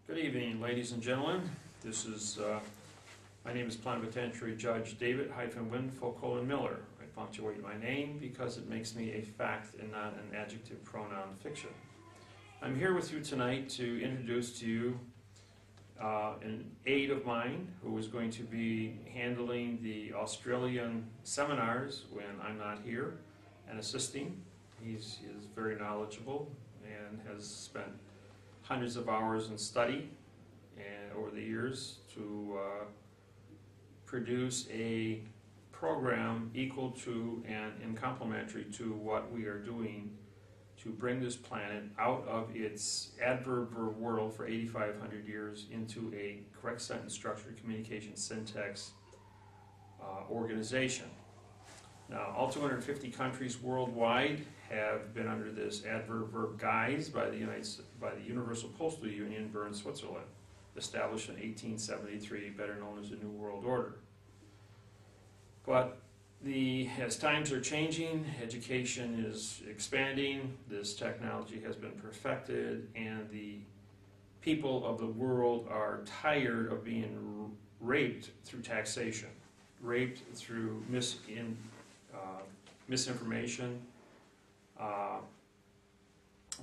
Good evening, ladies and gentlemen. My name is Plenipotentiary Judge David-Wynn Miller. I punctuate my name because it makes me a fact and not an adjective pronoun fiction. I'm here with you tonight to introduce to you an aide of mine who is going to be handling the Australian seminars when I'm not here and assisting. He is very knowledgeable and has spent hundreds of hours in study and over the years to produce a program equal to and complementary to what we are doing to bring this planet out of its adverb world for 8,500 years into a correct sentence structure communication syntax organization. Now, all 250 countries worldwide have been under this adverb guise by the Universal Postal Union, Bern, Switzerland, established in 1873, better known as the New World Order. But as times are changing, education is expanding, this technology has been perfected, and the people of the world are tired of being raped through taxation, raped through misinformation,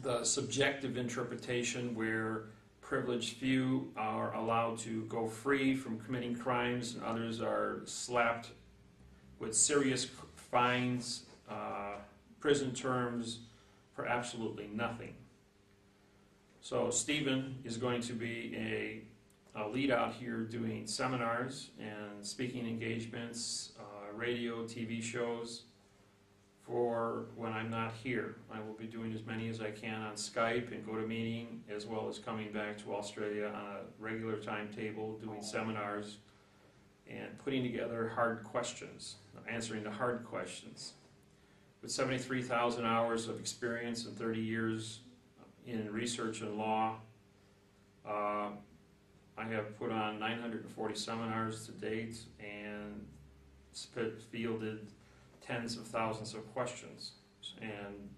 the subjective interpretation where privileged few are allowed to go free from committing crimes and others are slapped with serious fines, prison terms for absolutely nothing. So Stephen is going to be a lead out here doing seminars and speaking engagements, radio, TV shows for when I'm not here. I will be doing as many as I can on Skype and GoToMeeting, as well as coming back to Australia on a regular timetable, doing seminars and putting together hard questions, answering the hard questions. With 73,000 hours of experience and 30 years in research and law, I have put on 940 seminars to date and fielded tens of thousands of questions, and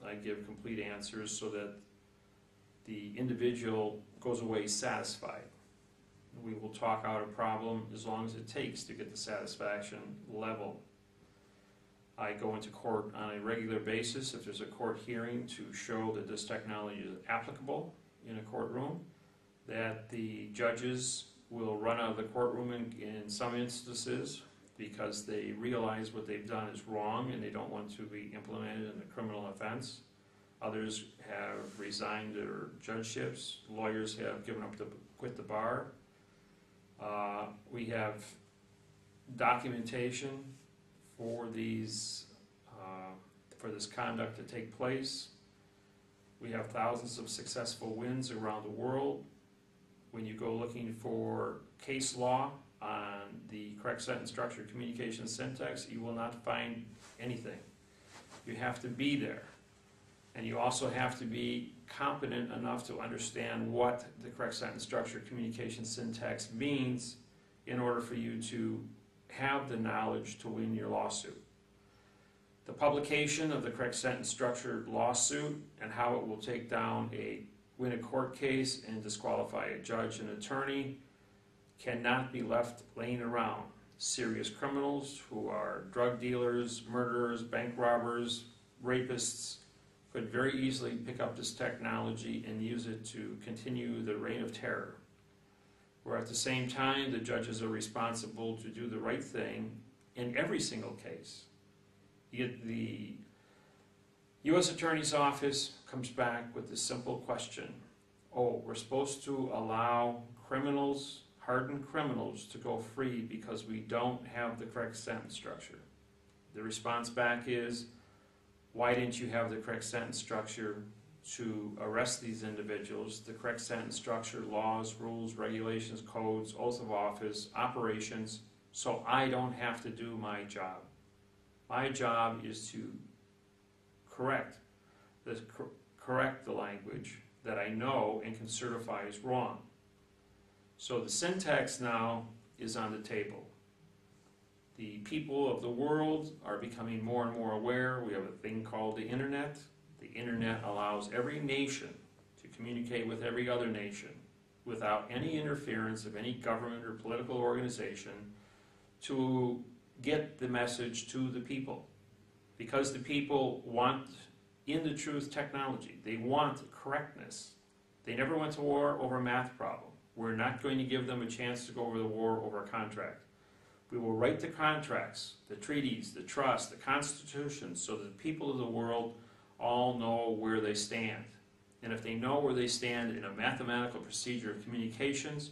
I give complete answers so that the individual goes away satisfied. We will talk out a problem as long as it takes to get the satisfaction level. I go into court on a regular basis if there's a court hearing to show that this technology is applicable in a courtroom, that the judges will run out of the courtroom in some instances because they realize what they've done is wrong and they don't want to be implemented in a criminal offense. Others have resigned their judgeships. Lawyers have given up to quit the bar. We have documentation for this conduct to take place. We have thousands of successful wins around the world. When you go looking for case law on the correct sentence structure communication syntax, you will not find anything. You have to be there. And you also have to be competent enough to understand what the correct sentence structure communication syntax means in order for you to have the knowledge to win your lawsuit. The publication of the correct sentence structure lawsuit and how it will take down win a court case and disqualify a judge and attorney cannot be left laying around. Serious criminals who are drug dealers, murderers, bank robbers, rapists could very easily pick up this technology and use it to continue the reign of terror. Where at the same time, the judges are responsible to do the right thing in every single case. Yet the U.S. Attorney's Office comes back with the simple question, oh, we're supposed to allow criminals, hardened criminals, to go free because we don't have the correct sentence structure. The response back is, why didn't you have the correct sentence structure to arrest these individuals, the correct sentence structure, laws, rules, regulations, codes, oath of office, operations, so I don't have to do my job. My job is to correct the language that I know and can certify is wrong. So the syntax now is on the table. The people of the world are becoming more and more aware. We have a thing called the internet. The internet allows every nation to communicate with every other nation without any interference of any government or political organization to get the message to the people. Because the people want in the truth technology. They want correctness. They never went to war over a math problem. We're not going to give them a chance to go over the war over a contract. We will write the contracts, the treaties, the trust, the constitution, so that the people of the world all know where they stand. And if they know where they stand in a mathematical procedure of communications,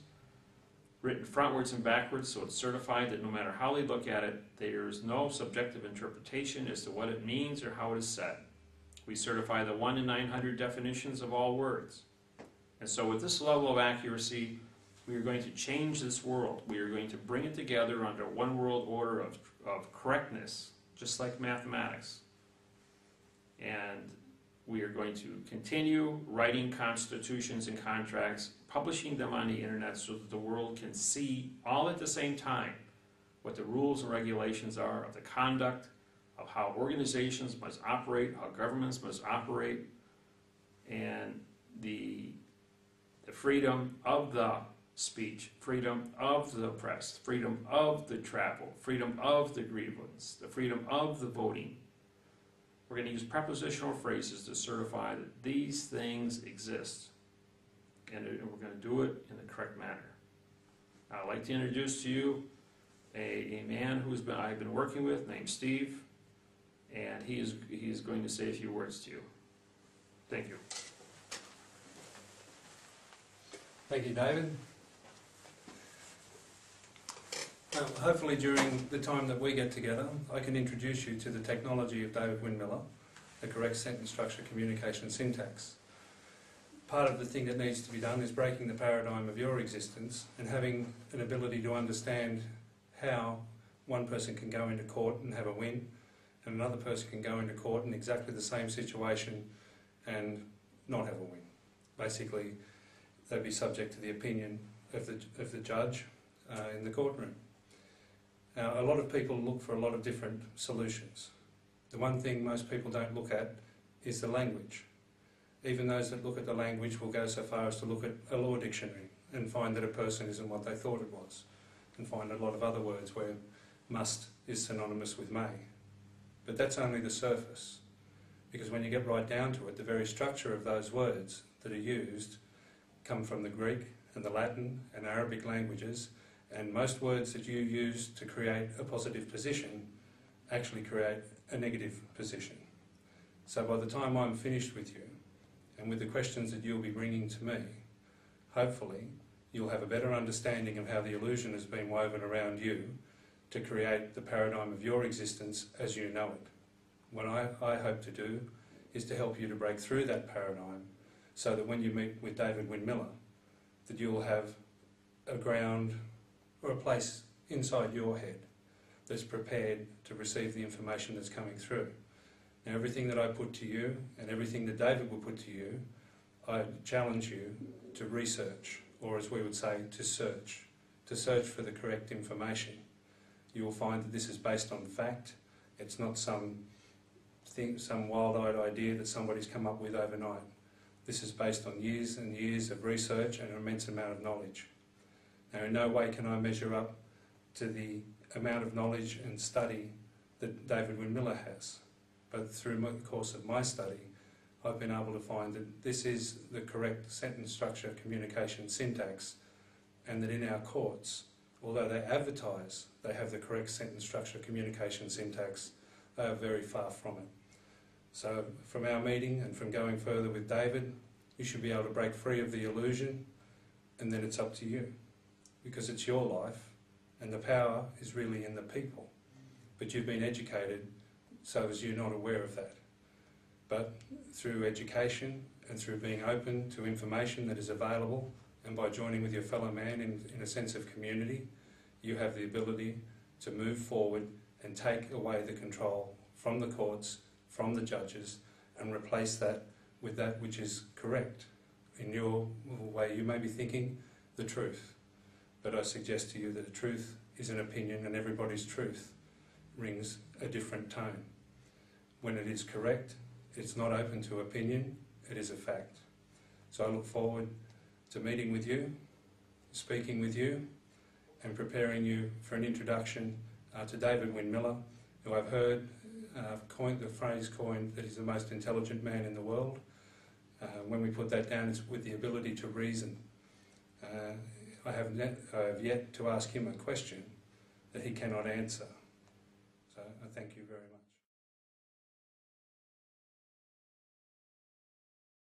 written frontwards and backwards, so it's certified that no matter how they look at it, there is no subjective interpretation as to what it means or how it is said. We certify the 1 in 900 definitions of all words. And so with this level of accuracy, we are going to change this world. We are going to bring it together under one world order of correctness, just like mathematics. And we are going to continue writing constitutions and contracts, publishing them on the internet so that the world can see all at the same time what the rules and regulations are of the conduct, of how organizations must operate, how governments must operate, and the freedom of the speech, freedom of the press, freedom of the travel, freedom of the grievance, the freedom of the voting. We're going to use prepositional phrases to certify that these things exist, and we're going to do it in the correct manner. Now, I'd like to introduce to you a man I've been working with named Steve, and he is going to say a few words to you. Thank you. Thank you, David. Hopefully during the time that we get together, I can introduce you to the technology of David-Wynn, the correct sentence structure, communication, syntax. Part of the thing that needs to be done is breaking the paradigm of your existence and having an ability to understand how one person can go into court and have a win, and another person can go into court in exactly the same situation and not have a win. Basically, they'd be subject to the opinion of the judge in the courtroom. Now, a lot of people look for a lot of different solutions. The one thing most people don't look at is the language. Even those that look at the language will go so far as to look at a law dictionary and find that a person isn't what they thought it was, and find a lot of other words where must is synonymous with may. But that's only the surface, because when you get right down to it, the very structure of those words that are used come from the Greek and the Latin and Arabic languages, and most words that you use to create a positive position actually create a negative position. So by the time I'm finished with you, and with the questions that you'll be bringing to me, hopefully you'll have a better understanding of how the illusion has been woven around you to create the paradigm of your existence as you know it. What I hope to do is to help you to break through that paradigm, so that when you meet with David-Wynn, that you'll have a ground or a place inside your head that's prepared to receive the information that's coming through. Now, everything that I put to you and everything that David will put to you, I challenge you to research, or as we would say, to search for the correct information. You will find that this is based on fact. It's not some wild-eyed idea that somebody's come up with overnight. This is based on years and years of research and an immense amount of knowledge. Now, in no way can I measure up to the amount of knowledge and study that David-Wynn has. But through the course of my study, I've been able to find that this is the correct sentence structure, communication, syntax, and that in our courts, although they advertise they have the correct sentence structure, communication, syntax, they are very far from it. So from our meeting and from going further with David, you should be able to break free of the illusion, and then it's up to you, because it's your life and the power is really in the people. But you've been educated so as you're not aware of that. But through education and through being open to information that is available, and by joining with your fellow man in a sense of community, you have the ability to move forward and take away the control from the courts, from the judges, and replace that with that which is correct. In your way, you may be thinking the truth, but I suggest to you that the truth is an opinion, and everybody's truth rings a different tone. When it is correct, it's not open to opinion, it is a fact. So I look forward to meeting with you, speaking with you, and preparing you for an introduction to David-Wynn Miller, who I've heard coined the phrase that he's the most intelligent man in the world. When we put that down, it's with the ability to reason. I have yet to ask him a question that he cannot answer. So I thank you very much.